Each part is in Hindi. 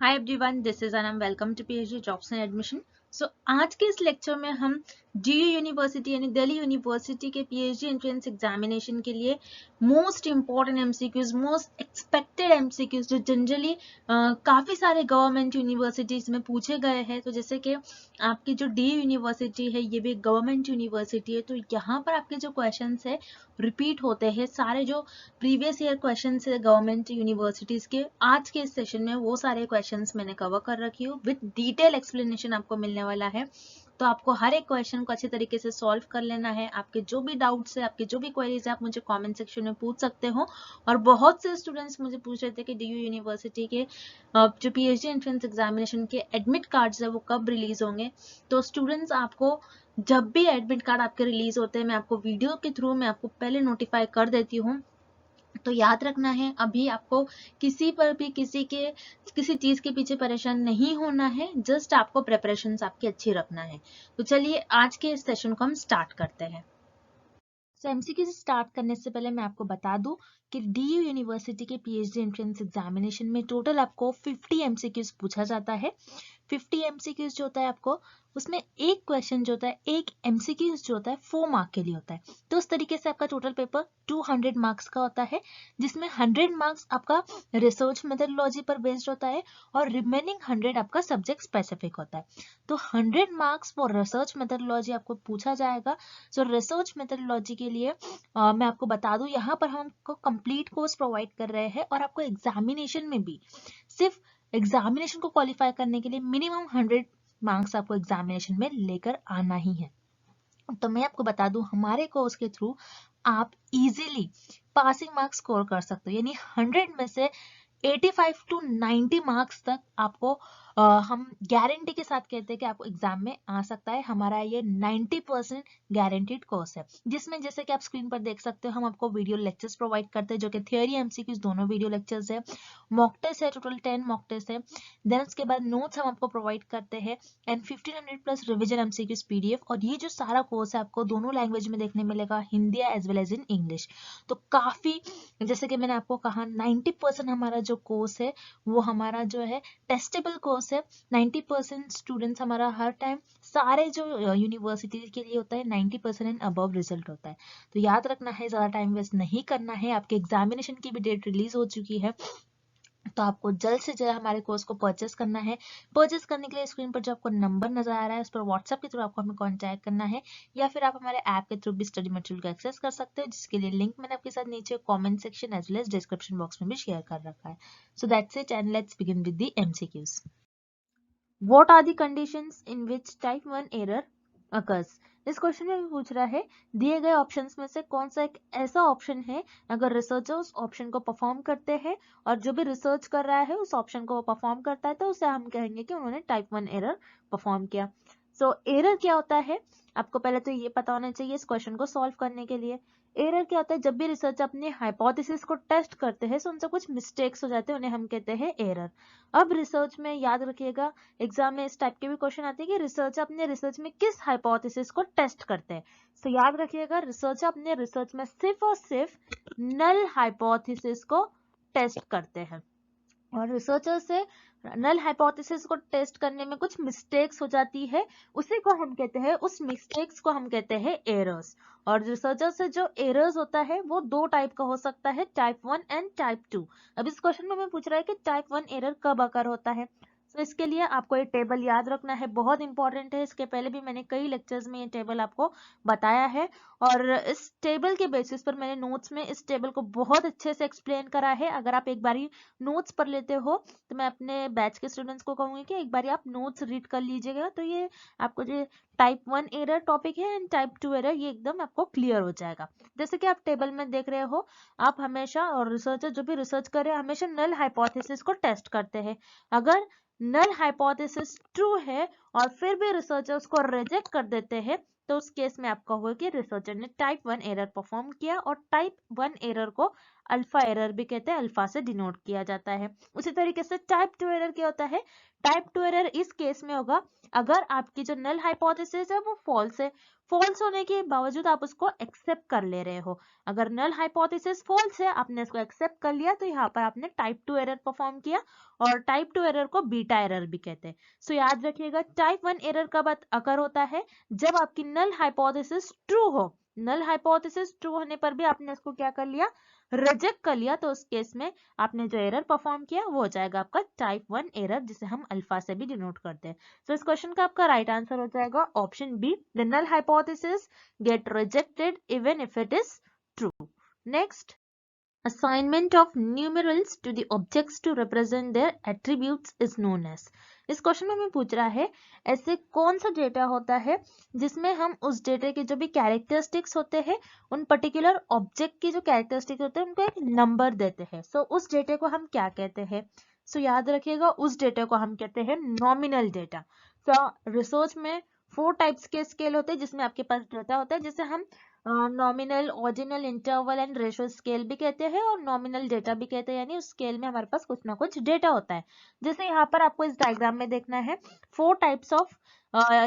Hi everyone, this is Anam. Welcome to PhD jobs and admission. आज के इस लेक्चर में हम डीयू यूनिवर्सिटी यानी दिल्ली यूनिवर्सिटी के पीएचडी एंट्रेंस एग्जामिनेशन के लिए most important MCQs, most expected MCQs जो जनरली काफी सारे गवर्नमेंट यूनिवर्सिटीज में पूछे गए हैं। तो जैसे कि आपकी जो डीयू यूनिवर्सिटी है ये भी गवर्नमेंट यूनिवर्सिटी है, तो यहाँ पर आपके जो क्वेश्चन है रिपीट होते हैं। सारे जो प्रीवियस ईयर क्वेश्चंस है गवर्नमेंट यूनिवर्सिटीज के, आज के इस सेशन में वो सारे क्वेश्चंस मैंने कवर कर रखी हूँ। विद डिटेल एक्सप्लेनेशन आपको मिलने वाला है, तो आपको हर एक क्वेश्चन को अच्छे तरीके से सॉल्व कर लेना है। आपके जो भी डाउट्स है, आपके जो भी क्वेरीज है, आप मुझे कमेंट सेक्शन में पूछ सकते हो। और बहुत से स्टूडेंट्स मुझे पूछ रहे थे कि डीयू यूनिवर्सिटी के जो पीएचडी एंट्रेंस एग्जामिनेशन के एडमिट कार्ड्स है वो कब रिलीज होंगे। तो स्टूडेंट्स, आपको जब भी एडमिट कार्ड आपके रिलीज होते हैं, मैं आपको वीडियो के थ्रू मैं आपको पहले नोटिफाई कर देती हूँ। तो याद रखना है, अभी आपको किसी पर भी किसी चीज के पीछे परेशान नहीं होना है, जस्ट आपको प्रिपरेशंस आपकी अच्छी रखना है। तो चलिए आज के इस सेशन को हम स्टार्ट करते हैं। एमसीक्यू से स्टार्ट करने से पहले मैं आपको बता दूं कि डीयू यूनिवर्सिटी के पीएचडी एंट्रेंस एग्जामिनेशन में टोटल आपको 50 एमसीक्यूज पूछा जाता है। 50 एमसीक्यूज जो होता है आपको, उसमें एक क्वेश्चन जो होता है, एक एमसीक्यूज जो होता है 4 मार्क के लिए होता है। तो उस तरीके से आपका टोटल पेपर 200 मार्क्स का होता है, जिसमें 100 मार्क्स आपका रिसर्च मेथोडोलॉजी पर बेस्ड होता है और रिमेनिंग 100 आपका सब्जेक्ट स्पेसिफिक होता है। तो 100 मार्क्स फॉर रिसर्च मेथोडोलॉजी आपको पूछा जाएगा। सो रिसर्च मेथोडोलॉजी के लिए मैं आपको बता दूं, यहाँ पर हम आपको कंप्लीट कोर्स प्रोवाइड कर रहे हैं और आपको एग्जामिनेशन में भी सिर्फ एग्जामिनेशन को क्वालिफाई करने के लिए मिनिमम 100 मार्क्स आपको एग्जामिनेशन में लेकर आना ही है। तो मैं आपको बता दूं, हमारे कोर्स के थ्रू आप इजीली पासिंग मार्क्स स्कोर कर सकते हो, यानी 100 में से 85 टू 90 मार्क्स तक आपको हम गारंटी के साथ कहते हैं कि आपको एग्जाम में आ सकता है। हमारा ये 90% गारंटीड कोर्स है, जिसमें जैसे कि आप स्क्रीन पर देख सकते हो, हम आपको वीडियो लेक्चर्स प्रोवाइड करते हैं, जो कि थियोरी एमसीक्यूज दोनों वीडियो लेक्चर्स है। मॉक टेस्ट है, टोटल 10 मॉक टेस्ट है। देन उसके बाद नोट्स हम आपको प्रोवाइड करते हैं and 1500 plus revision MCQs PDF. और ये जो सारा कोर्स है आपको दोनों लैंग्वेज में देखने मिलेगा, Hindi as well as in English. तो काफी, जैसे कि मैंने आपको कहा, 90% हमारा जो कोर्स है वो हमारा जो है टेस्टेबल कोर्स है। 90% स्टूडेंट्स हमारा हर टाइम सारे जो यूनिवर्सिटी के लिए होता है 90% एंड अबव रिजल्ट होता है। तो याद रखना है, ज्यादा टाइम वेस्ट नहीं करना है। आपके एग्जामिनेशन की भी डेट रिलीज हो चुकी है, तो आपको जल्द से जल्द हमारे कोर्स को परचेस करना है। परचेस करने के लिए स्क्रीन पर जो आपको नंबर नजर आ रहा है, उस पर व्हाट्सएप के थ्रू आपको हमें कांटेक्ट करना है, या फिर आप हमारे ऐप के थ्रू भी स्टडी मटेरियल को एक्सेस कर सकते हो, जिसके लिए लिंक मैंने आपके साथ नीचे comment section as well as description box में भी शेयर कर रखा है। So that's it and let's begin with the MCQs. What are the conditions in which type 1 error occurs? इस क्वेश्चन में भी पूछ रहा है, दिए गए ऑप्शंस में से कौन सा एक ऐसा ऑप्शन है, अगर रिसर्चर उस ऑप्शन को परफॉर्म करते हैं और जो भी रिसर्च कर रहा है उस ऑप्शन को परफॉर्म करता है, तो उसे हम कहेंगे कि उन्होंने टाइप 1 एरर परफॉर्म किया। सो एरर क्या होता है, आपको पहले तो ये पता होना चाहिए इस क्वेश्चन को सॉल्व करने के लिए। एरर क्या होता है, जब भी रिसर्चर अपने हाइपोथेसिस को टेस्ट करते हैं तो उनसे कुछ मिस्टेक्स हो जाते हैं, उन्हें हम कहते हैं एरर। अब रिसर्च में याद रखिएगा, एग्जाम में इस टाइप के भी क्वेश्चन आते हैं कि रिसर्चर अपने रिसर्च में किस हाइपोथेसिस को टेस्ट करते हैं। तो याद रखिएगा, रिसर्चर अपने रिसर्च में सिर्फ और सिर्फ नल हाइपोथेसिस को टेस्ट करते हैं, और रिसर्चर से नल हाइपोथेसिस को टेस्ट करने में कुछ मिस्टेक्स हो जाती है, उसी को हम कहते हैं, उस मिस्टेक्स को हम कहते हैं एरर्स। और रिसर्चर से जो एरर्स होता है वो दो टाइप का हो सकता है, टाइप 1 एंड टाइप 2। अब इस क्वेश्चन में हमें पूछ रहा है कि टाइप 1 एरर कब अकर होता है। तो इसके लिए आपको ये टेबल याद रखना है, बहुत इंपॉर्टेंट है। इसके पहले भी मैंने कई लेक्चर्स में ये टेबल आपको बताया है, और इस टेबल के बेसिस पर मैंने नोट्स में इस टेबल को बहुत अच्छे से एक्सप्लेन करा है। अगर आप एक बारी नोट्स पढ़ लेते हो तो मैं अपने बैच के स्टूडेंट्स को कहूंगी कि एक बार आप नोट्स रीड कर लीजिएगा, तो ये आपको जो टाइप 1 एरर टॉपिक है एंड टाइप 2 एरर, ये एकदम आपको क्लियर हो जाएगा। जैसे कि आप टेबल में देख रहे हो, आप हमेशा, और रिसर्चर जो भी रिसर्च करे हमेशा नल हाइपोथेसिस को टेस्ट करते हैं। अगर नल हाइपोथेसिस ट्रू है और फिर भी रिसर्चर उसको रिजेक्ट कर देते हैं, तो उस केस में आप कहोगे कि रिसर्चर ने टाइप 1 एरर परफॉर्म किया और टाइप 1 एरर को अल्फा एरर भी कहते हैं, अल्फा से डिनोट किया जाता है। उसी तरीके से टाइप 2 एरर क्या होता है? टाइप 2 एरर इस केस में होगा अगर आपकी जो नल हाइपोथेसिस है वो फॉल्स है, फॉल्स होने के बावजूद आप उसको एक्सेप्ट कर ले रहे हो। अगर नल हाइपोथेसिस फॉल्स है, आपने इसको एक्सेप्ट कर लिया, तो यहाँ पर आपने टाइप 2 एरर परफॉर्म किया, और टाइप 2 एरर को बीटा एरर भी कहते हैं। सो याद रखिएगा, टाइप 1 एरर कब अकर होता है? जब आपकी नल हाइपोथेसिस ट्रू हो। नल हाइपोथेसिस ट्रू होने पर भी आपने इसको क्या कर लिया? रिजेक्ट कर लिया, तो उस केस में आपने जो एरर परफॉर्म किया वो हो जाएगा आपका टाइप 1 एरर, जिसे हम अल्फा से भी डिनोट करते हैं। तो इस क्वेश्चन का आपका राइट आंसर हो जाएगा option B, the null hypothesis get rejected even if it is true. Next, assignment of numerals to the objects to represent their attributes is known as। इस क्वेश्चन में हमें पूछ रहा है ऐसे कौन सा डेटा होता है जिसमें हम उस डेटा के जो भी कैरेक्टरिस्टिक्स होते हैं, उन पर्टिकुलर ऑब्जेक्ट की जो कैरेक्टरिस्टिक्स होते हैं उनको एक नंबर देते हैं। सो उस डेटा को हम क्या कहते हैं? सो याद रखिएगा, उस डेटा को हम कहते हैं नॉमिनल डेटा। सो रिसर्च में 4 टाइप्स के स्केल होते हैं जिसमें आपके पास डेटा होता है, जिसे हम nominal, ordinal, interval and ratio scale भी कहते हैं, और नॉमिनल डेटा भी कहते हैं, यानी उस स्केल में हमारे पास कुछ ना कुछ डेटा होता है। जैसे यहाँ पर आपको इस डायग्राम में देखना है, 4 types of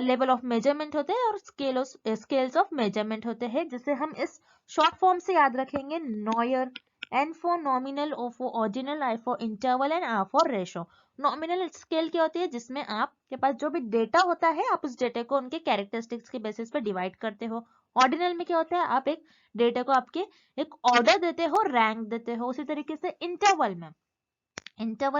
level of measurement होते हैं और स्केल्स ऑफ मेजरमेंट होते हैं, जिसे हम इस शॉर्ट फॉर्म से याद रखेंगे NOIR, N for nominal, O for ordinal, I for interval and R for ratio. Nominal scale क्या होती है? जिसमें आपके पास जो भी डेटा होता है आप उस डेटा को उनके कैरेक्टरिस्टिक्स के बेसिस पे डिवाइड करते हो। ऑर्डिनल में क्या होता है? आप एक डेटा को आपके एक ऑर्डर देते हो, रैंक देते हो। उसी तरीके से इंटरवल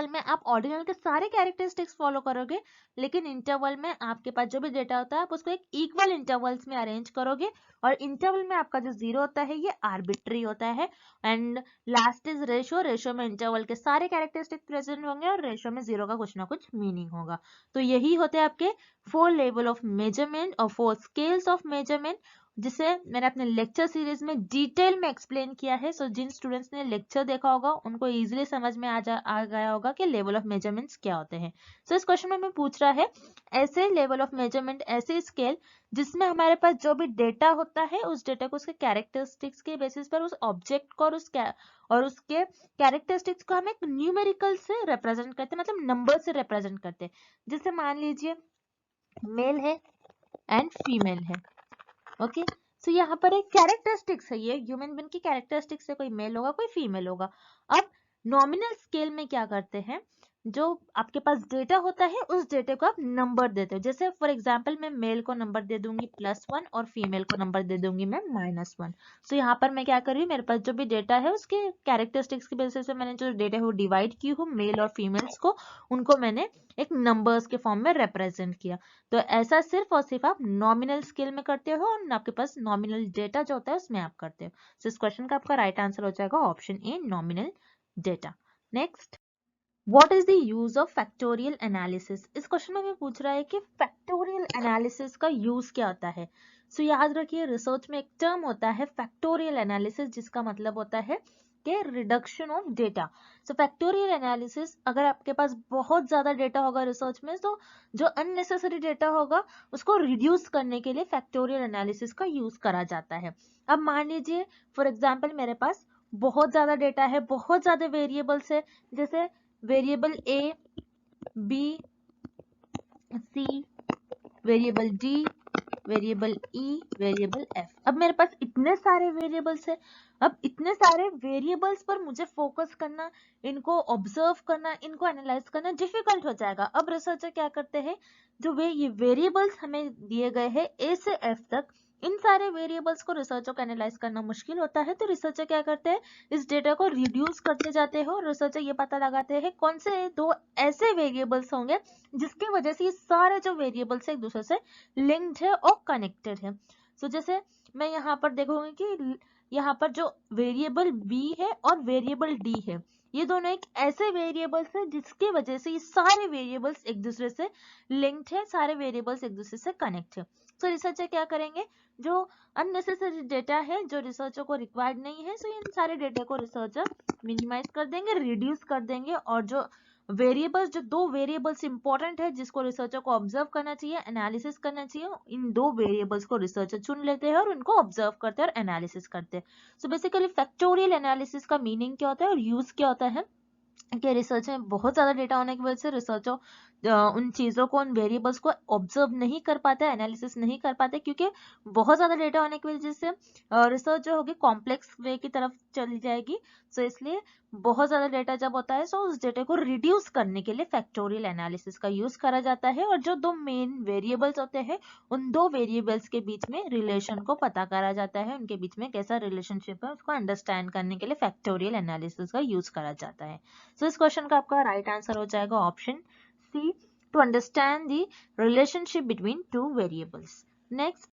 में आप ऑर्डिनल के सारे कैरेक्टरिस्टिक्स फॉलो करोगे, लेकिन इंटरवल में आपके पास जो भी डेटा होता है आप उसको एक इक्वल इंटरवल्स में अरेंज करोगे, और इंटरवल में आपका जो जीरो होता है ये आर्बिट्री होता है। And last is ratio. Ratio में इंटरवल के सारे कैरेक्टरिस्टिक्स प्रेजेंट होंगे और रेशो में जीरो का कुछ ना कुछ मीनिंग होगा। तो यही होते हैं आपके 4 लेवल ऑफ मेजरमेंट और 4 स्केल्स ऑफ मेजरमेंट, जिसे मैंने अपने लेक्चर सीरीज में डिटेल में एक्सप्लेन किया है। सो जिन स्टूडेंट्स ने लेक्चर देखा होगा उनको इजीली समझ में आ गया होगा कि लेवल ऑफ मेजरमेंट्स क्या होते हैं। सो इस क्वेश्चन में हमें पूछ रहा है ऐसे लेवल ऑफ मेजरमेंट, ऐसे स्केल जिसमें हमारे पास जो भी डेटा होता है उस डेटा को उसके कैरेक्टरिस्टिक्स के बेसिस पर उस ऑब्जेक्ट को और उसके कैरेक्टरिस्टिक्स को हम एक न्यूमेरिकल से रिप्रेजेंट करते हैं, मतलब नंबर से रिप्रेजेंट करते हैं। जैसे मान लीजिए मेल है एंड फीमेल है, ओके। सो यहाँ पर एक कैरेक्टरिस्टिक्स है, ये ह्यूमन बीइंग की कैरेक्टरिस्टिक्स है, कोई मेल होगा कोई फीमेल होगा। अब नॉमिनल स्केल में क्या करते हैं, जो आपके पास डेटा होता है उस डेटा को आप नंबर देते हो। जैसे फॉर एग्जांपल मैं मेल को नंबर दे दूंगी +1 और फीमेल को नंबर दे दूंगी मैं -1। सो यहाँ पर मैं क्या कर रही हूँ, मेरे पास जो भी डेटा है उसके कैरेक्टरिस्टिक्स की बेसिस पे मैंने जो डेटा है वो डिवाइड की हूँ मेल और फीमेल्स को, उनको मैंने एक नंबर्स के फॉर्म में रिप्रेजेंट किया। तो ऐसा सिर्फ और सिर्फ आप नॉमिनल स्केल में करते हो और आपके पास नॉमिनल डेटा जो होता है उसमें आप करते हो। सो इस क्वेश्चन का आपका राइट आंसर हो जाएगा option A, nominal data. Next, what is the use of factorial analysis. इस क्वेश्चन में हमें पूछ रहा है कि फैक्टोरियल एनालिसिस का यूज क्या होता है। सो याद रखिए, रिसर्च में एक टर्म होता है फैक्टोरियल एनालिसिस, जिसका मतलब होता है कि reduction of data. So factorial analysis, अगर आपके पास बहुत ज्यादा डेटा होगा रिसर्च में, तो जो अननेसेसरी डेटा होगा उसको रिड्यूस करने के लिए फैक्टोरियल एनालिसिस का यूज करा जाता है। अब मान लीजिए फॉर एग्जाम्पल मेरे पास बहुत ज्यादा डेटा है, बहुत ज्यादा वेरिएबल्स है, जैसे वेरिएबल ए, बी, सी, वेरिएबल डी, वेरिएबल ई, वेरिएबल एफ। अब मेरे पास इतने सारे वेरिएबल्स है, अब इतने सारे वेरिएबल्स पर मुझे फोकस करना, इनको ऑब्जर्व करना, इनको एनालाइज करना डिफिकल्ट हो जाएगा। अब रिसर्चर क्या करते हैं, जो ये वेरिएबल्स हमें दिए गए हैं ए से एफ तक, इन सारे वेरिएबल्स को रिसर्चर को एनालाइज करना मुश्किल होता है, तो रिसर्चर क्या करते हैं, इस डेटा को रिड्यूस करते जाते हो। रिसर्चर ये पता लगाते हैं कौन से 2 ऐसे वेरिएबल्स होंगे जिसकी वजह से ये सारे जो वेरिएबल्स एक दूसरे से लिंक्ड है और कनेक्टेड है। सो जैसे मैं यहाँ पर देखूंगी कि यहाँ पर जो वेरिएबल बी है और वेरिएबल डी है, ये दोनों एक ऐसे वेरिएबल्स है जिसकी वजह से ये सारे वेरिएबल्स एक दूसरे से लिंक्ड है, सारे वेरिएबल्स एक दूसरे से कनेक्ट है। सो रिसर्चर क्या करेंगे, जो अननेसेसरी डेटा है जो रिसर्चर को रिक्वायर्ड नहीं है, सो इन सारे डेटा को रिसर्चर मिनिमाइज कर देंगे, रिड्यूस कर देंगे, और जो वेरिएबल्स, जो दो वेरिएबल्स इंपॉर्टेंट है जिसको रिसर्चर को ऑब्जर्व करना चाहिए, एनालिसिस करना चाहिए, इन दो वेरिएबल्स को रिसर्चर चुन लेते हैं और उनको ऑब्जर्व करते हैं और एनालिसिस करते हैं। सो बेसिकली फैक्टोरियल एनालिसिस का मीनिंग क्या होता है और यूज क्या होता है कि रिसर्च में बहुत ज्यादा डेटा होने की वजह से रिसर्चर उन चीजों को, उन वेरिएबल्स को ऑब्जर्व नहीं कर पाते, एनालिसिस नहीं कर पाते, क्योंकि बहुत ज्यादा डेटा होने की वजह से रिसर्च जो होगी कॉम्प्लेक्स वे की तरफ चली जाएगी। सो इसलिए बहुत ज्यादा डेटा जब होता है, सो उस डेटा को रिड्यूस करने के लिए फैक्टोरियल एनालिसिस का यूज करा जाता है। और जो दो मेन वेरिएबल्स होते हैं, उन दो वेरिएबल्स के बीच में रिलेशन को पता करा जाता है, उनके बीच में कैसा रिलेशनशिप है उसको अंडरस्टैंड करने के लिए फैक्टोरियल एनालिसिस का यूज करा जाता है। सो इस क्वेश्चन का आपका राइट आंसर हो जाएगा option C, to understand the relationship between two variables. Next,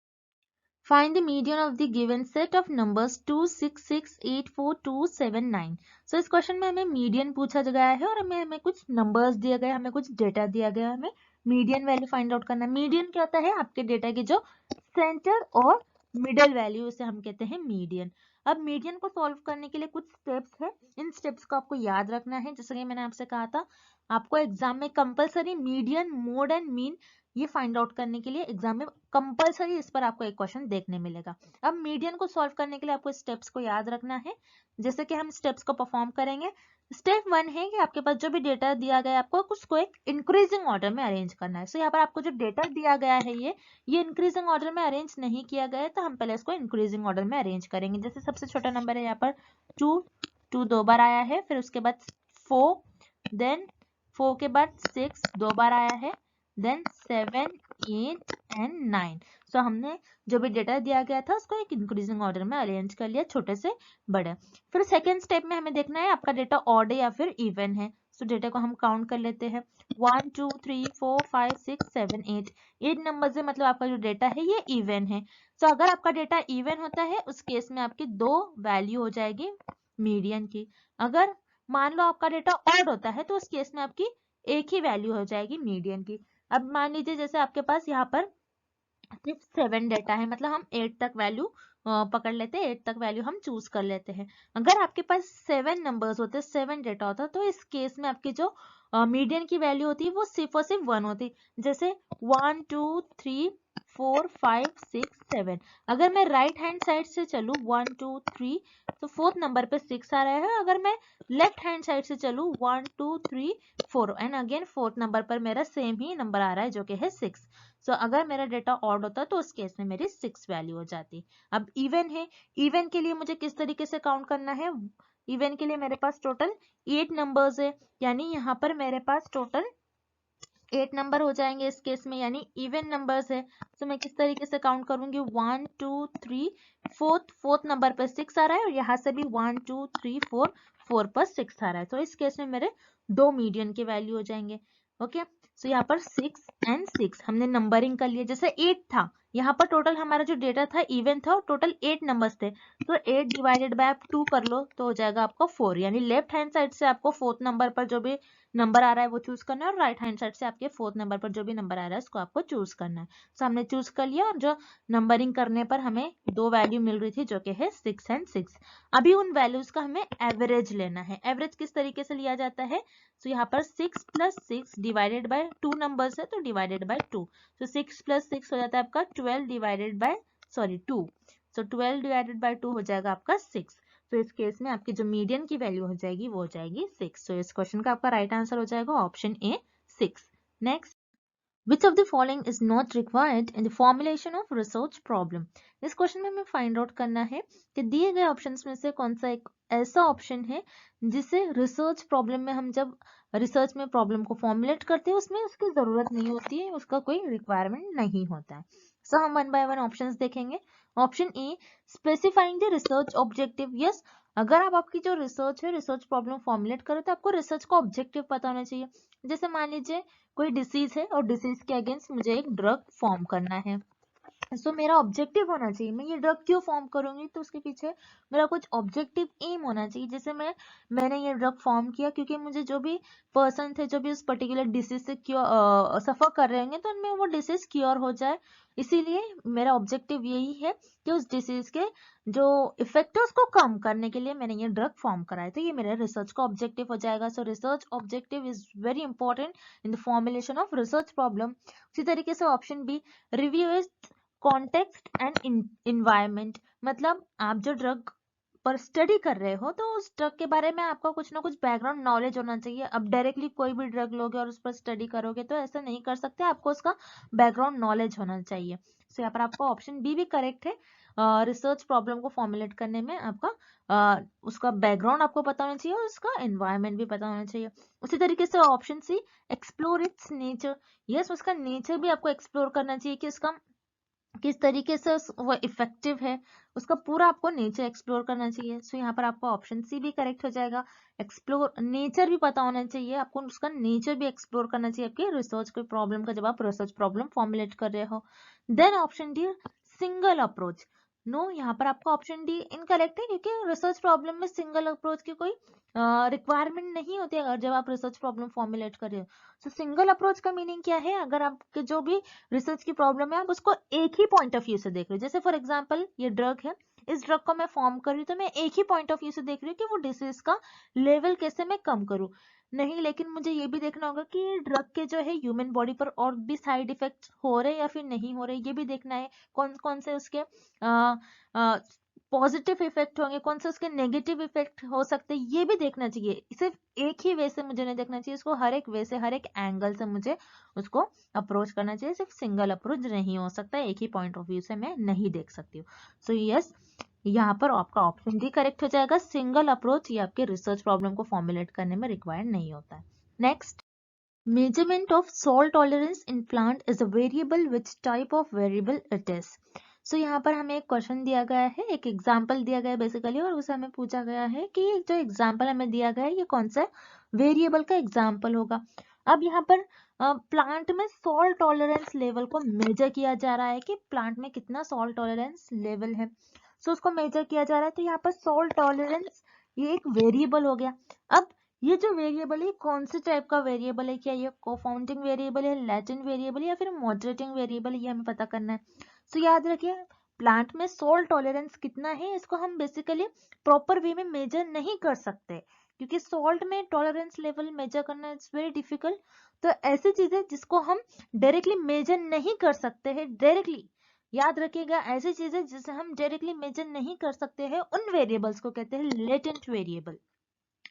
find the median of the given set of numbers 2, 6, 6, 8, 4, 2, 7, 9. So इस क्वेश्चन में हमें मीडियन पूछा गया है और हमें कुछ नंबर्स दिया गया है, हमें कुछ डेटा दिया गया है, हमें मीडियन वैल्यू फाइंड आउट करना है। मीडियन क्या होता है? आपके डेटा की जो सेंटर और मिडल वैल्यू, उसे हम कहते हैं मीडियन। अब मीडियन को सॉल्व करने के लिए कुछ स्टेप्स है, इन स्टेप्स को आपको याद रखना है। जैसे कि मैंने आपसे कहा था, आपको एग्जाम में compulsory median, mode and mean ये फाइंड आउट करने के लिए एग्जाम में कंपलसरी इस पर आपको एक क्वेश्चन देखने मिलेगा। अब मीडियन को सॉल्व करने के लिए आपको स्टेप्स को याद रखना है। जैसे कि हम स्टेप्स को परफॉर्म करेंगे। स्टेप 1 है कि आपके पास जो भी डेटा दिया गया है, आपको उसको एक इंक्रीजिंग ऑर्डर में अरेंज करना है। सो यहाँ पर आपको जो डेटा दिया गया है ये इंक्रीजिंग ऑर्डर में अरेंज नहीं किया गया है, तो हम पहले इसको इंक्रीजिंग ऑर्डर में अरेंज करेंगे। जैसे सबसे छोटा नंबर है यहाँ पर 2 दो बार आया है, फिर उसके बाद 4, देन 4 के बाद 6 दो बार आया है, देन 7, 8 एंड 9। सो हमने जो भी डेटा दिया गया था उसको एक इंक्रीजिंग ऑर्डर में अरेंज कर लिया, छोटे से बड़े। फिर सेकेंड स्टेप में हमें देखना है आपका डेटा ऑड है या फिर इवन है। सो डेटा को हम काउंट कर लेते हैं, 1 2 3 4 5 6 7 8। 8 नंबर से मतलब आपका जो डेटा है ये इवन है। सो अगर आपका डेटा इवन होता है उस केस में आपकी दो वैल्यू हो जाएगी मीडियन की। अगर मान लो आपका डेटा ऑड होता है तो उस केस में आपकी एक ही वैल्यू हो जाएगी मीडियन की। अब मान लीजिए जैसे आपके पास यहाँ पर सिर्फ 7 डेटा है, मतलब हम 8 तक वैल्यू पकड़ लेते हैं, 8 तक वैल्यू हम चूज कर लेते हैं। अगर आपके पास 7 नंबर्स होते, 7 डेटा होता, तो इस केस में आपकी जो मीडियन की वैल्यू होती है वो सिर्फ और सिर्फ 1 होती। जैसे 1 2 3 4 5 6 7। अगर मैं राइट हैंड साइड से चलूँ 1 2 3, तो फोर्थ नंबर पे 6 आ रहा है। अगर मैं लेफ्ट हैंड साइड से चलूँ 1 2 3 4 एंड अगेन फोर्थ नंबर पर मेरा सेम ही नंबर आ रहा है जो कि है 6। सो अगर मेरा डेटा ऑड होता तो उस केस में मेरी 6 वैल्यू हो जाती। अब इवन है, इवन के लिए मुझे किस तरीके से काउंट करना है? इवन के लिए मेरे पास टोटल 8 नंबर्स है, यानी यहाँ पर मेरे पास टोटल 8 नंबर हो जाएंगे इस केस में, यानी इवन नंबर्स है। तो मैं किस तरीके से काउंट करूंगी? 1 2 3 फोर्थ नंबर पर 6 आ रहा है और यहाँ से भी 1 2 3 4 पर 6 आ रहा है। तो इस केस में मेरे दो मीडियन के वैल्यू हो जाएंगे। ओके, सो यहाँ पर 6 एंड 6 हमने नंबरिंग कर लिया। जैसे 8 था, यहाँ पर टोटल हमारा जो डेटा था इवन था और टोटल 8 नंबर्स थे, तो 8 डिवाइडेड बाय आप 2 कर लो तो हो जाएगा आपका 4। यानी लेफ्ट हैंड साइड से आपको फोर्थ नंबर पर जो भी नंबर आ रहा है वो चूज करना है और राइट हैंड साइड से आपके फोर्थ नंबर पर जो भी नंबर आ रहा है उसको आपको चूज करना है। तो हमने चूज कर लिया और जो नंबरिंग करने पर हमें दो वैल्यू मिल रही थी जो कि है 6 एंड 6। अभी उन वैल्यूज का हमें एवरेज लेना है। एवरेज किस तरीके से लिया जाता है? तो यहाँ पर 6 + 6 डिवाइडेड बाय 2 नंबर्स है तो डिवाइडेड बाय 2। तो 6 + 6 हो जाता है आपका 12 divided by 2। So 12 divided by 2 हो जाएगा आपका 6। तो इस केस में आपकी जो मीडियन की वैल्यू हो जाएगी वो हो जाएगी 6। तो इस क्वेश्चन का आपका राइट आंसर हो जाएगा option A 6। Next, Which of the following is not required in the formulation of research problem? इस क्वेश्चन में हमें फाइंड आउट करना है कि दिए गए ऑप्शंस में से कौन सा एक ऐसा ऑप्शन है जिसे रिसर्च प्रॉब्लम में हम जब रिसर्च में प्रॉब्लम को फॉर्मुलेट करते हैं उसमें उसकी जरूरत नहीं होती है, उसका कोई रिक्वायरमेंट नहीं होता है। सो हम वन बाय वन ऑप्शंस देखेंगे। Option A, specifying the research objective. Yes, अगर आप आपकी जो रिसर्च है, रिसर्च प्रॉब्लम फॉर्मुलेट करो तो आपको रिसर्च का ऑब्जेक्टिव पता होना चाहिए। जैसे मान लीजिए कोई डिसीज है और डिसीज के अगेंस्ट मुझे एक ड्रग फॉर्म करना है। सो मेरा ऑब्जेक्टिव होना चाहिए, मैं ये ड्रग क्यों फॉर्म करूंगी तो उसके पीछे मेरा कुछ ऑब्जेक्टिव एम होना चाहिए। जैसे मैंने ये ड्रग फॉर्म किया क्योंकि मुझे जो भी पर्सन थे जो भी उस पर्टिकुलर डिसीज से क्योर सफर कर रहे होंगे तो उनमें वो डिसीज क्योर हो जाए, इसीलिए मेरा ऑब्जेक्टिव यही है कि उस डिसीज के जो इफेक्ट है उसको कम करने के लिए मैंने ये ड्रग फॉर्म कराया। तो ये मेरा रिसर्च का ऑब्जेक्टिव हो जाएगा। So research objective is very important in the formulation of research problem. उसी तरीके से option B, review is context and environment, मतलब आप जो ड्रग पर स्टडी कर रहे हो तो उस ड्रग के बारे में आपका कुछ ना कुछ बैकग्राउंड नॉलेज होना चाहिए। अब डायरेक्टली कोई भी ड्रग लोगे और उस पर स्टडी करोगे तो ऐसा नहीं कर सकते, आपको उसका बैकग्राउंड नॉलेज होना चाहिए। सो यहाँ पर आपका ऑप्शन बी भी करेक्ट है। रिसर्च प्रॉब्लम को फॉर्मुलेट करने में आपका उसका बैकग्राउंड आपको पता होना चाहिए और उसका एनवायरमेंट भी पता होना चाहिए। उसी तरीके से option C, explore its nature, yes उसका नेचर भी आपको एक्सप्लोर करना चाहिए कि उसका किस तरीके से वो इफेक्टिव है, उसका पूरा आपको नेचर एक्सप्लोर करना चाहिए। सो यहाँ पर आपका ऑप्शन सी भी करेक्ट हो जाएगा। एक्सप्लोर नेचर भी पता होना चाहिए आपको, उसका नेचर भी एक्सप्लोर करना चाहिए आपके रिसर्च के प्रॉब्लम का जब आप रिसर्च प्रॉब्लम फॉर्मुलेट कर रहे हो। Then option D, single approach, no यहाँ पर आपका ऑप्शन डी इनकरेक्ट है क्योंकि रिसर्च प्रॉब्लम में सिंगल अप्रोच की कोई रिक्वायरमेंट नहीं होती अगर जब आप रिसर्च प्रॉब्लम फॉर्मुलेट कर रहे हो। सो सिंगल अप्रोच का मीनिंग क्या है, अगर आपके जो भी रिसर्च की प्रॉब्लम है आप उसको एक ही पॉइंट ऑफ व्यू से देख रहे हो। जैसे फॉर एग्जांपल ये ड्रग है, इस ड्रग को मैं फॉर्म कर रही हूँ तो मैं एक ही पॉइंट ऑफ व्यू से देख रही हूँ कि वो डिसीज का लेवल कैसे मैं कम करूँ, नहीं लेकिन मुझे ये भी देखना होगा कि ड्रग के जो है ह्यूमन बॉडी पर और भी साइड इफेक्ट्स हो रहे या फिर नहीं हो रहे, ये भी देखना है। कौन कौन से उसके पॉजिटिव इफेक्ट होंगे, कौन से उसके नेगेटिव इफेक्ट हो सकते हैं, ये भी देखना चाहिए। सिर्फ एक ही वे से मुझे नहीं देखना चाहिए, इसको हर एक वे से हर एक एंगल से मुझे उसको अप्रोच करना चाहिए। सिर्फ सिंगल अप्रोच नहीं हो सकता, एक ही पॉइंट ऑफ व्यू से मैं नहीं देख सकती हूँ। सो यस यहाँ पर आपका ऑप्शन डी करेक्ट हो जाएगा। सिंगल अप्रोच ये आपके रिसर्च प्रॉब्लम को फॉर्मुलेट करने में रिक्वायर्ड नहीं होता है। Next, measurement of salt tolerance in plant is a variable, which type of variable it is। सो यहाँ पर हमें एक क्वेश्चन दिया गया है, एक एग्जाम्पल दिया गया है बेसिकली, और उसे हमें पूछा गया है कि जो एग्जाम्पल हमें दिया गया है ये कौन सा वेरिएबल का एग्जाम्पल होगा। अब यहाँ पर प्लांट में सॉल्ट टॉलरेंस लेवल को मेजर किया जा रहा है कि प्लांट में कितना सॉल्ट टॉलरेंस लेवल है। सो उसको मेजर किया जा रहा है, तो यहाँ पर सॉल्ट टॉलरेंस ये एक वेरिएबल हो गया। अब ये जो वेरिएबल है कौन से टाइप का वेरिएबल है, क्या ये कोफाउंडिंग वेरिएबल है, लैटेंट वेरिएबल है या फिर मॉडरेटिंग वेरिएबल है, ये हमें पता करना है। सो याद रखिए प्लांट में सॉल्ट टॉलरेंस कितना है इसको हम बेसिकली प्रॉपर वे में मेजर नहीं कर सकते क्योंकि सॉल्ट में टॉलरेंस लेवल मेजर करना इट्स वेरी डिफिकल्ट। तो ऐसी चीजें जिसको हम डायरेक्टली मेजर नहीं कर सकते हैं, डायरेक्टली याद रखिएगा, ऐसी चीजें जिसे हम डायरेक्टली मेजर नहीं कर सकते हैं उन वेरिएबल्स को कहते हैं लेटेंट वेरिएबल।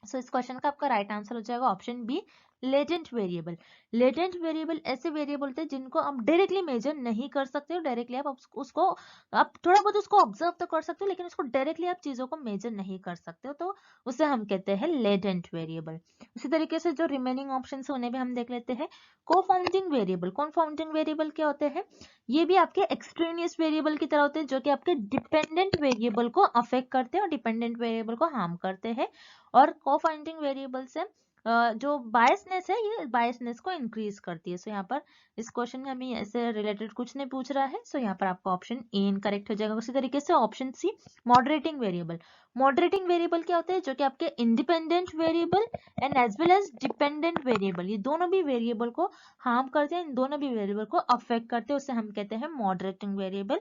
सो इस क्वेश्चन का आपका राइट आंसर हो जाएगा option B, latent variable. Latent variable ऐसे वेरिएबल होते हैं जिनको आप डायरेक्टली मेजर नहीं कर सकते हो, डायरेक्टली आप उसको आप थोड़ा बहुत उसको ऑब्जर्व तो कर सकते हो लेकिन उसको डायरेक्टली आप चीजों को मेजर नहीं कर सकते हो, तो उसे हम कहते हैं लेटेंट वेरिएबल। इसी तरीके से जो रिमेनिंग ऑप्शन है उन्हें भी हम देख लेते हैं। कोफाउंडिंग वेरिएबल, कोफाउंडिंग वेरिएबल क्या होते हैं, ये भी आपके एक्सट्रेनियस वेरिएबल की तरह होते हैं जो कि आपके डिपेंडेंट वेरिएबल को अफेक्ट करते हैं और डिपेंडेंट वेरिएबल को हार्म करते हैं। और कोफाउंडिंग वेरिएबल से जो बायसनेस है ये बायसनेस को इंक्रीज करती है। सो यहाँ पर इस क्वेश्चन में हमें ऐसे रिलेटेड कुछ नहीं पूछ रहा है, सो यहाँ पर आपका ऑप्शन ए इनकरेक्ट हो जाएगा। उसी तरीके से option C, moderating variable. Moderating variable क्या होते हैं, जो कि आपके independent variable and as well as dependent variable, ये दोनों भी वेरिएबल को हार्म करते हैं, इन दोनों भी वेरिएबल को अफेक्ट करते हैं, उसे हम कहते हैं मॉडरेटिंग वेरिएबल।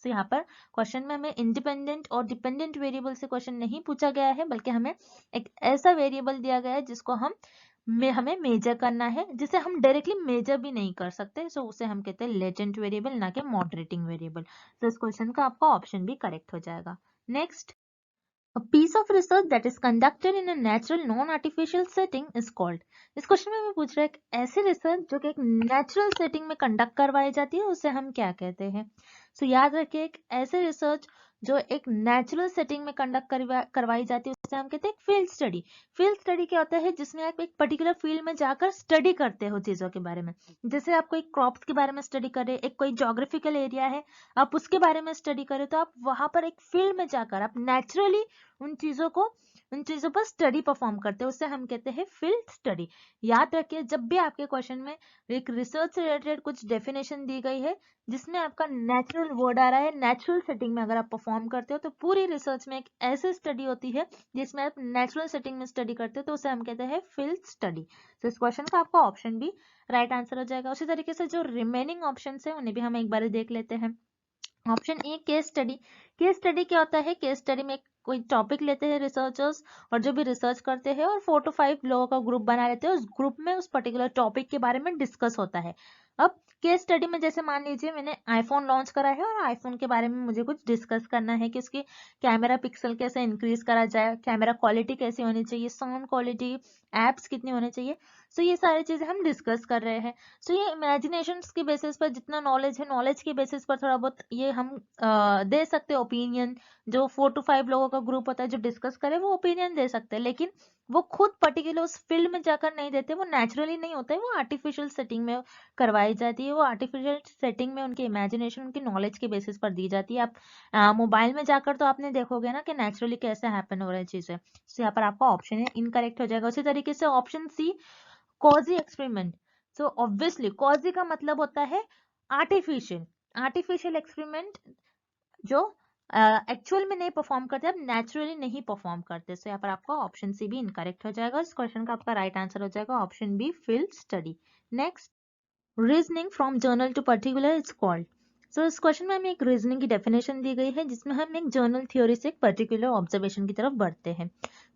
सो यहाँ पर क्वेश्चन में हमें इंडिपेंडेंट और डिपेंडेंट वेरिएबल से क्वेश्चन नहीं पूछा गया है, बल्कि हमें एक ऐसा वेरिएबल दिया गया है जिसको हमें मेजर करना है, जिसे हम डायरेक्टली मेजर भी नहीं कर सकते, सो उसे हम कहते हैं लेटेंट वेरिएबल, ना कि मॉडरेटिंग वेरिएबल। तो इस क्वेश्चन का आपका ऑप्शन भी करेक्ट हो जाएगा। Next, A piece of research that is conducted in a natural non-artificial setting is called। इस क्वेश्चन में हमें पूछ रहा है कि ऐसी रिसर्च जो कि एक नेचुरल सेटिंग में कंडक्ट करवाई जाती है उसे हम क्या कहते हैं। सो याद रखिए एक ऐसे रिसर्च जो एक नेचुरल सेटिंग में कंडक्ट करवाई जाती है उसे हम कहते हैं फील्ड स्टडी। फील्ड स्टडी क्या होता है, जिसमें आप एक पर्टिकुलर फील्ड में जाकर स्टडी करते हो चीजों के बारे में। जैसे आप कोई क्रॉप्स के बारे में स्टडी कर रहे हैं, एक कोई जोग्राफिकल एरिया है आप उसके बारे में स्टडी करें, तो आप वहां पर एक फील्ड में जाकर आप नेचुरली उन चीजों को उन चीजों पर स्टडी परफॉर्म करते हैं, उसे हम कहते हैं फील्ड स्टडी। याद रखिए, जब भी आपके क्वेश्चन में एक रिसर्च से रिलेटेड कुछ डेफिनेशन दी गई है जिसमें आपका नेचुरल वर्ड आ रहा है, नेचुरल सेटिंग में अगर आप परफॉर्म करते हो, तो पूरी रिसर्च में एक ऐसी स्टडी होती है जिसमें आप नेचुरल सेटिंग में स्टडी करते हो, तो उसे हम कहते हैं फील्ड स्टडी। तो इस क्वेश्चन का आपका ऑप्शन भी राइट आंसर हो जाएगा। उसी तरीके से जो रिमेनिंग ऑप्शन है उन्हें भी हम एक बार देख लेते हैं। Option A case study. Case study क्या होता है? केस स्टडी में कोई टॉपिक लेते हैं रिसर्चर्स, और जो भी रिसर्च करते हैं और 4 to 5 लोगों का ग्रुप बना लेते हैं, उस ग्रुप में उस पर्टिकुलर टॉपिक के बारे में डिस्कस होता है। अब केस स्टडी में जैसे मान लीजिए मैंने आईफोन लॉन्च करा है और आईफोन के बारे में मुझे कुछ डिस्कस करना है कि उसकी कैमरा पिक्सल कैसे इंक्रीज करा जाए, कैमरा क्वालिटी कैसी होनी चाहिए, साउंड क्वालिटी, एप्स कितने होने चाहिए। सो ये सारी चीजें हम डिस्कस कर रहे हैं। सो ये इमेजिनेशन के बेसिस पर जितना नॉलेज है, नॉलेज के बेसिस पर थोड़ा बहुत ये हम दे सकते हैं ओपिनियन। जो 4 to 5 लोगों का ग्रुप होता है जो डिस्कस करे, वो ओपिनियन दे सकते हैं, लेकिन वो खुद पर्टिकुलर उस फील्ड में जाकर नहीं देते, वो नेचुरली नहीं होता है, वो आर्टिफिशियल सेटिंग में करवाई जाती है, वो आर्टिफिशियल सेटिंग में उनकी इमेजिनेशन, उनकी नॉलेज के बेसिस पर दी जाती है। आप मोबाइल में जाकर तो आपने देखोगे ना कि नेचुरली कैसे हैपन हो रही है चीजें। तो यहाँ पर आपका ऑप्शन है इनकरेक्ट हो जाएगा। उसी तरीके से option C quasi experiment. So obviously quasi का मतलब होता है आर्टिफिशियल। आर्टिफिशियल एक्सपेरिमेंट जो एक्चुअल में नहीं परफॉर्म करते, अब नेचुरली नहीं परफॉर्म करते। सो यहाँ पर आपका ऑप्शन सी भी इनकरेक्ट हो जाएगा। इस क्वेश्चन का आपका राइट आंसर हो जाएगा option B field study. Next, reasoning from general to particular is called. So इस क्वेश्चन में हमें एक रीजनिंग की डेफिनेशन दी गई है जिसमें हम एक जर्नल थ्योरी से एक पर्टिकुलर ऑब्जर्वेशन की तरफ बढ़ते हैं।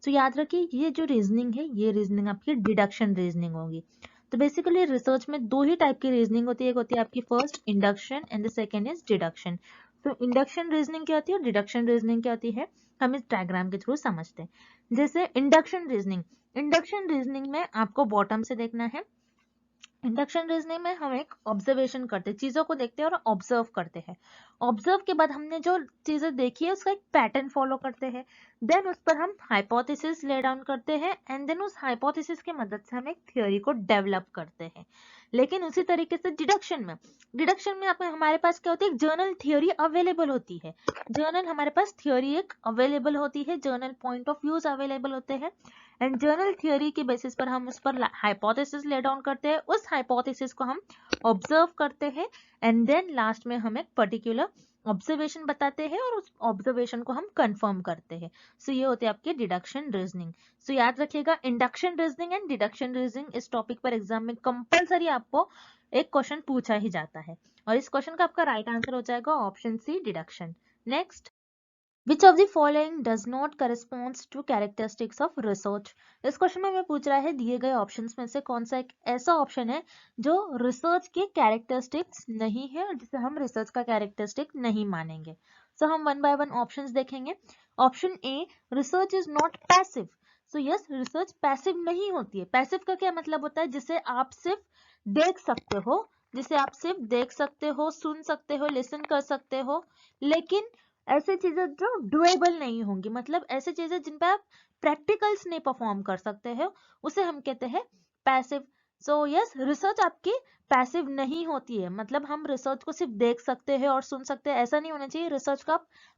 तो याद रखिए, ये जो रीजनिंग है, ये रीजनिंग आपकी डिडक्शन रीजनिंग होगी। तो बेसिकली रिसर्च में दो ही टाइप की रीजनिंग होती है, एक होती है आपकी first induction and the second is deduction. तो इंडक्शन रीजनिंग क्या होती है और डिडक्शन रीजनिंग क्या होती है, हम इस डायग्राम के थ्रू समझते हैं। जैसे इंडक्शन रीजनिंग, इंडक्शन रीजनिंग में आपको बॉटम से देखना है। इंडक्शन रीजनिंग में हम एक ऑब्जर्वेशन करते हैं, चीजों को देखते हैं और ऑब्जर्व करते हैं। ऑब्जर्व के बाद हमने जो चीजें देखी है उसका एक पैटर्न फॉलो करते हैं, देन उस पर हम हाइपोथेसिस ले डाउन करते हैं, एंड देन उस हाइपोथेसिस की मदद से हम एक थ्योरी को डेवलप करते हैं। लेकिन उसी तरीके से डिडक्शन में हमारे पास क्या होती है, जर्नल थ्योरी अवेलेबल होती है। जर्नल हमारे पास थ्योरी एक अवेलेबल होती है, general point of views available होते हैं, एंड जर्नल थ्योरी के बेसिस पर हम उस पर हाइपोथेसिस ले डाउन करते हैं, उस हाइपोथेसिस को हम ऑब्जर्व करते हैं, एंड देन लास्ट में हम एक पर्टिकुलर ऑब्जर्वेशन बताते हैं और उस ऑब्जर्वेशन को हम कंफर्म करते हैं। सो ये होते हैं आपके डिडक्शन रीजनिंग। सो याद रखिएगा, induction reasoning and deduction reasoning इस टॉपिक पर एग्जाम में कंपलसरी आपको एक क्वेश्चन पूछा ही जाता है, और इस क्वेश्चन का आपका राइट आंसर हो जाएगा option C deduction. Next, Which of the following does not corresponds to characteristics of research? इस क्वेश्चन में हमें पूछ रहा है दिए गए ऑप्शंस में से कौन सा एक ऐसा ऑप्शन है जो रिसर्च के कैरेक्टरिस्टिक्स नहीं है और जिसे हम रिसर्च का कैरेक्टरिस्टिक नहीं मानेंगे। सो हम वन बाय वन ऑप्शंस देखेंगे। Option A, research is not passive. So yes, research passive नहीं होती है। पैसिव का क्या मतलब होता है, जिसे आप सिर्फ देख सकते हो, जिसे आप सिर्फ देख सकते हो, सुन सकते हो, लिसन कर सकते हो, लेकिन ऐसे चीजें जो डुएबल नहीं होंगी, मतलब ऐसे चीजें जिन पे आप प्रैक्टिकल्स नहीं परफॉर्म कर सकते हो, उसे हम कहते हैं पैसिव। सो यस, रिसर्च आपकी पैसिव नहीं होती है, मतलब हम रिसर्च को सिर्फ देख सकते हैं और सुन सकते हैं ऐसा नहीं होना चाहिए। रिसर्च का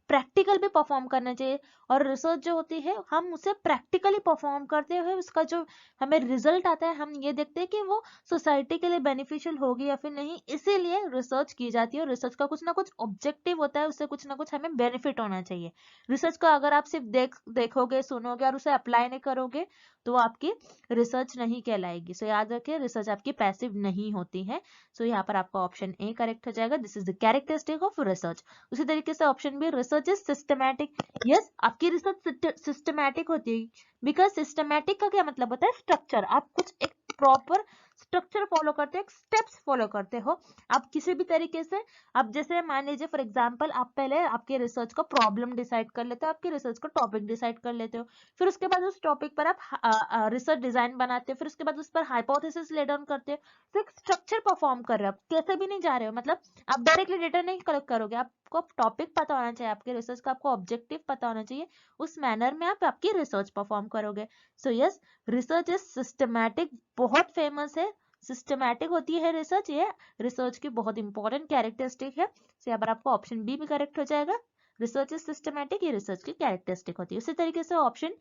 प्रैक्टिकल भी परफॉर्म करना चाहिए, और रिसर्च जो होती है हम उसे प्रैक्टिकली परफॉर्म करते हुए उसका जो हमें रिजल्ट आता है, हम ये देखते हैं कि वो सोसाइटी के लिए बेनिफिशियल होगी या फिर नहीं, इसीलिए रिसर्च की जाती है। और रिसर्च का कुछ ना कुछ ऑब्जेक्टिव होता है, उससे कुछ ना कुछ हमें बेनिफिट होना चाहिए। रिसर्च का अगर आप सिर्फ देखोगे, सुनोगे और उसे अप्लाई नहीं करोगे, तो वो आपकी रिसर्च नहीं कहलाएगी। सो याद रखिए, रिसर्च आपकी पैसिव नहीं होती है। सो यहाँ पर आपका ऑप्शन ए करेक्ट हो जाएगा, this is the characteristic of research. उसी तरीके से option B, research is systematic. Yes, आपकी रिसर्च सिस्टमैटिक होती है, बिकॉज सिस्टमैटिक का क्या मतलब होता है, स्ट्रक्चर। आप कुछ एक प्रॉपर स्ट्रक्चर फॉलो करते हो, स्टेप्स फॉलो करते हो। आप किसी भी तरीके से, आप जैसे मान लीजिए फॉर एग्जांपल, आप पहले आपके रिसर्च का प्रॉब्लम डिसाइड कर लेते हो, आपके रिसर्च का टॉपिक डिसाइड कर लेते हो, फिर उसके बाद उस टॉपिक पर आप रिसर्च डिजाइन बनाते हो, फिर उसके बाद उस पर हाइपोथेसिस ले डाउन करते हो। तो एक स्ट्रक्चर परफॉर्म कर रहे हो, आप कैसे भी नहीं जा रहे हो, मतलब आप डायरेक्टली डेटा नहीं कलेक्ट करोगे, आपको टॉपिक पता होना चाहिए, आपके रिसर्च का आपको ऑब्जेक्टिव पता होना चाहिए, उस मैनर में आप आपकी रिसर्च परफॉर्म करोगे। So yes, research is systematic, बहुत फेमस है, सिस्टमैटिक होती है रिसर्च, ये रिसर्च की बहुत इंपॉर्टेंट कैरेक्टरिस्टिक है। सो यहाँ पर आपको ऑप्शन बी भी करेक्ट हो जाएगा, रिसर्च इज सिस्टमैटिक, ये रिसर्च की कैरेक्टरिस्टिक होती है। उसी तरीके से option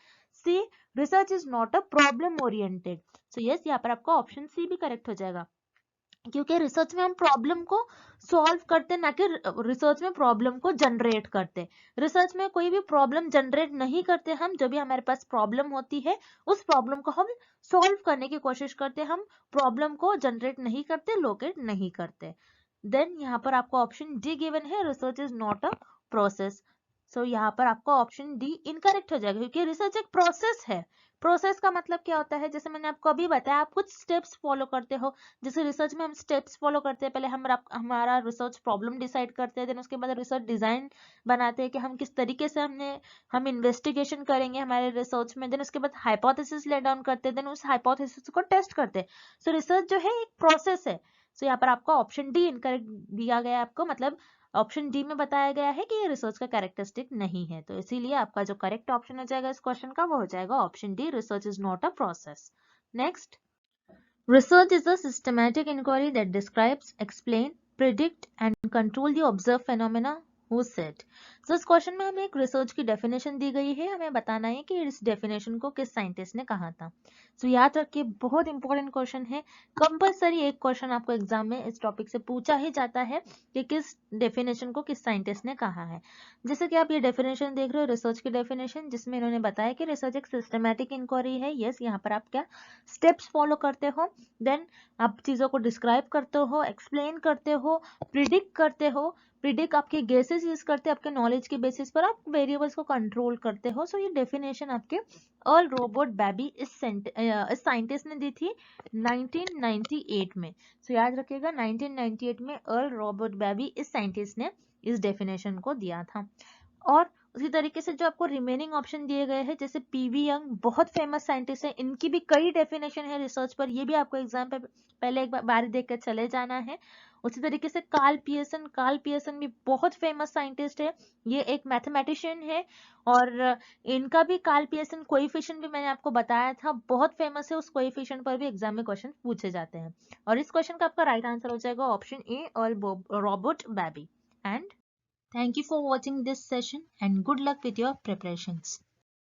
C, research is not a problem oriented. So yes, यहाँ पर आपका ऑप्शन सी भी करेक्ट हो जाएगा, क्योंकि रिसर्च में हम प्रॉब्लम को सॉल्व करते, ना कि रिसर्च में प्रॉब्लम को जनरेट करते। रिसर्च में कोई भी प्रॉब्लम जनरेट नहीं करते हम, जब भी हमारे पास प्रॉब्लम होती है उस प्रॉब्लम को हम सॉल्व करने की कोशिश करते, हम प्रॉब्लम को जनरेट नहीं करते, लोकेट नहीं करते। देन यहाँ पर आपको ऑप्शन डी गिवन है, research is not a process. So यहाँ पर आपका ऑप्शन डी इनकरेक्ट हो जाएगा, क्योंकि रिसर्च एक प्रोसेस है। प्रोसेस का मतलब क्या होता है, जैसे मैंने आपको अभी बताया, आप कुछ स्टेप्स फॉलो करते हो। जैसे रिसर्च में हम स्टेप्स फॉलो करते हैं, पहले हम हमारा रिसर्च प्रॉब्लम डिसाइड करते हैं, देन उसके बाद रिसर्च डिजाइन बनाते हैं कि हम किस तरीके से हम इन्वेस्टिगेशन करेंगे हमारे रिसर्च में, देन उसके बाद हाइपोथेसिस ले डाउन करते हैं, देन उस हाइपोथेसिस को टेस्ट करते हैं। सो रिसर्च जो है एक प्रोसेस है। सो यहाँ पर आपका ऑप्शन डी इनकरेक्ट दिया गया है आपको, मतलब ऑप्शन डी में बताया गया है कि ये रिसर्च का कैरेक्टरिस्टिक नहीं है, तो इसीलिए आपका जो करेक्ट ऑप्शन हो जाएगा इस क्वेश्चन का, वो हो जाएगा option D, research is not a process. Next, research is a systematic inquiry that describes, explain, predict and control the observed phenomena. Who said? So इस क्वेश्चन में हमें एक रिसर्च की डेफिनेशन दी गई है, हमें बताना है कि इस डेफिनेशन को किस साइंटिस्ट ने कहा था। तो याद रखिए, बहुत इंपॉर्टेंट क्वेश्चन है, कंपलसरी एक क्वेश्चन आपको एग्जाम में इस टॉपिक से पूछा ही जाता है कि किस डेफिनेशन को किस साइंटिस्ट ने कहा है। जैसे कि आप ये डेफिनेशन देख रहे हो, रिसर्च की डेफिनेशन, जिसमें इन्होंने बताया कि रिसर्च एक सिस्टमैटिक इंक्वायरी है। यस, यहाँ पर आप क्या स्टेप्स फॉलो करते हो, देन आप चीजों को डिस्क्राइब करते हो, एक्सप्लेन करते हो, प्रिडिक्ट करते हो। प्रिडिक्ट आपके गेसेस यूज करते हैं, आपके नॉलेज के बेसिस पर आप वेरिएबल्स को कंट्रोल करते हो। सो ये डेफिनेशन आपके अर्ल रॉबर्ट बेबी इस साइंटिस्ट ने दी थी 1998 में। सो याद रखिएगा, 1998 में अर्ल रॉबर्ट बेबी इस साइंटिस्ट ने इस डेफिनेशन को दिया था। और उसी तरीके से जो आपको रिमेनिंग ऑप्शन दिए गए हैं, जैसे पीवी यंग बहुत फेमस साइंटिस्ट है, इनकी भी कई डेफिनेशन है रिसर्च पर, ये भी आपको एग्जाम पे पहले एक बार देख कर चले जाना है। उसी तरीके से कार्ल पियर्सन भी बहुत फेमस साइंटिस्ट है, ये एक मैथमेटिशियन है, और इनका भी कार्ल पियर्सन कोएफिशिएंट भी मैंने आपको बताया था, बहुत फेमस है, उस कोएफिशिएंट पर भी एग्जाम में क्वेश्चन पूछे जाते हैं। और इस क्वेश्चन का आपका राइट आंसर हो जाएगा option A, earl Robert baby. And thank you for watching this session and good luck with your preparations.